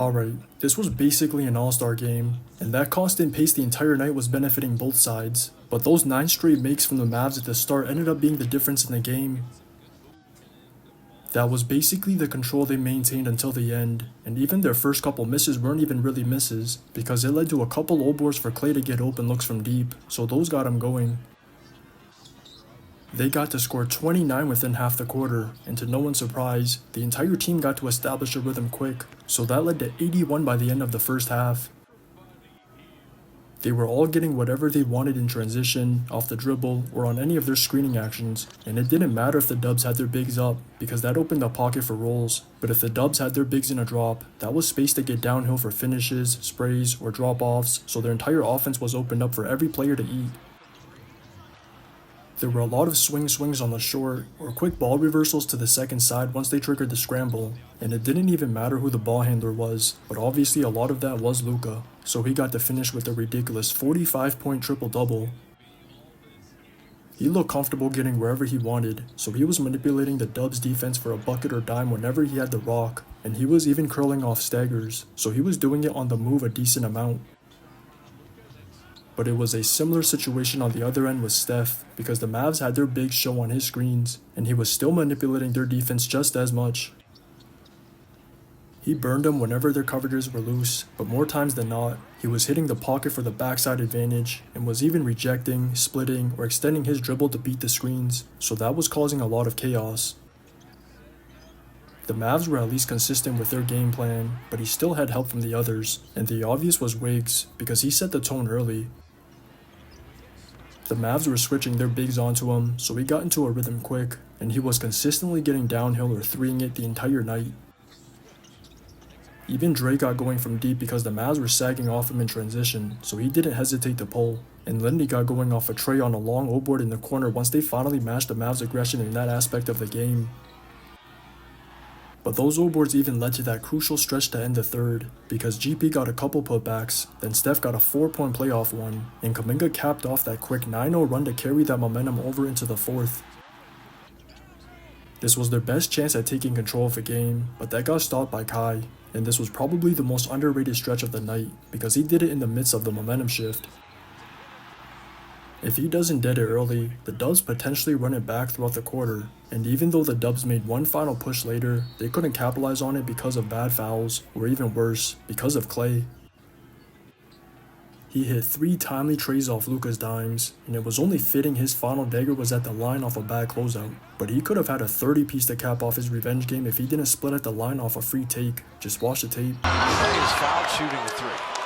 Alright, this was basically an all-star game, and that constant pace the entire night was benefiting both sides, but those 9 straight makes from the Mavs at the start ended up being the difference in the game. That was basically the control they maintained until the end, and even their first couple misses weren't even really misses, because it led to a couple old boards for Klay to get open looks from deep, so those got him going. They got to score 29 within half the quarter, and to no one's surprise, the entire team got to establish a rhythm quick, so that led to 81 by the end of the first half. They were all getting whatever they wanted in transition, off the dribble, or on any of their screening actions, and it didn't matter if the Dubs had their bigs up, because that opened the pocket for rolls, but if the Dubs had their bigs in a drop, that was space to get downhill for finishes, sprays, or drop-offs, so their entire offense was opened up for every player to eat. There were a lot of swings on the short, or quick ball reversals to the second side once they triggered the scramble, and it didn't even matter who the ball handler was, but obviously a lot of that was Luka, so he got to finish with a ridiculous 45-point triple-double. He looked comfortable getting wherever he wanted, so he was manipulating the Dubs defense for a bucket or dime whenever he had the rock, and he was even curling off staggers, so he was doing it on the move a decent amount. But it was a similar situation on the other end with Steph, because the Mavs had their bigs show on his screens, and he was still manipulating their defense just as much. He burned them whenever their coverages were loose, but more times than not, he was hitting the pocket for the backside advantage, and was even rejecting, splitting, or extending his dribble to beat the screens, so that was causing a lot of chaos. The Mavs were at least consistent with their game plan, but he still had help from the others, and the obvious was Wiggs, because he set the tone early. The Mavs were switching their bigs onto him, so he got into a rhythm quick, and he was consistently getting downhill or threeing it the entire night. Even Dre got going from deep because the Mavs were sagging off him in transition, so he didn't hesitate to pull, and Lindy got going off a tray on a long O-board in the corner once they finally matched the Mavs' aggression in that aspect of the game. But those O-boards even led to that crucial stretch to end the third, because GP got a couple putbacks, then Steph got a 4-point playoff one, and Kuminga capped off that quick 9-0 run to carry that momentum over into the fourth. This was their best chance at taking control of the game, but that got stopped by Kai, and this was probably the most underrated stretch of the night, because he did it in the midst of the momentum shift. If he doesn't dead it early, the Dubs potentially run it back throughout the quarter, and even though the Dubs made one final push later, they couldn't capitalize on it because of bad fouls, or even worse, because of Klay. He hit 3 timely trays off Luka's dimes, and it was only fitting his final dagger was at the line off a bad closeout, but he could have had a 30-piece to cap off his revenge game if he didn't split at the line off a free take. Just watch the tape. Klay is fouled shooting the 3.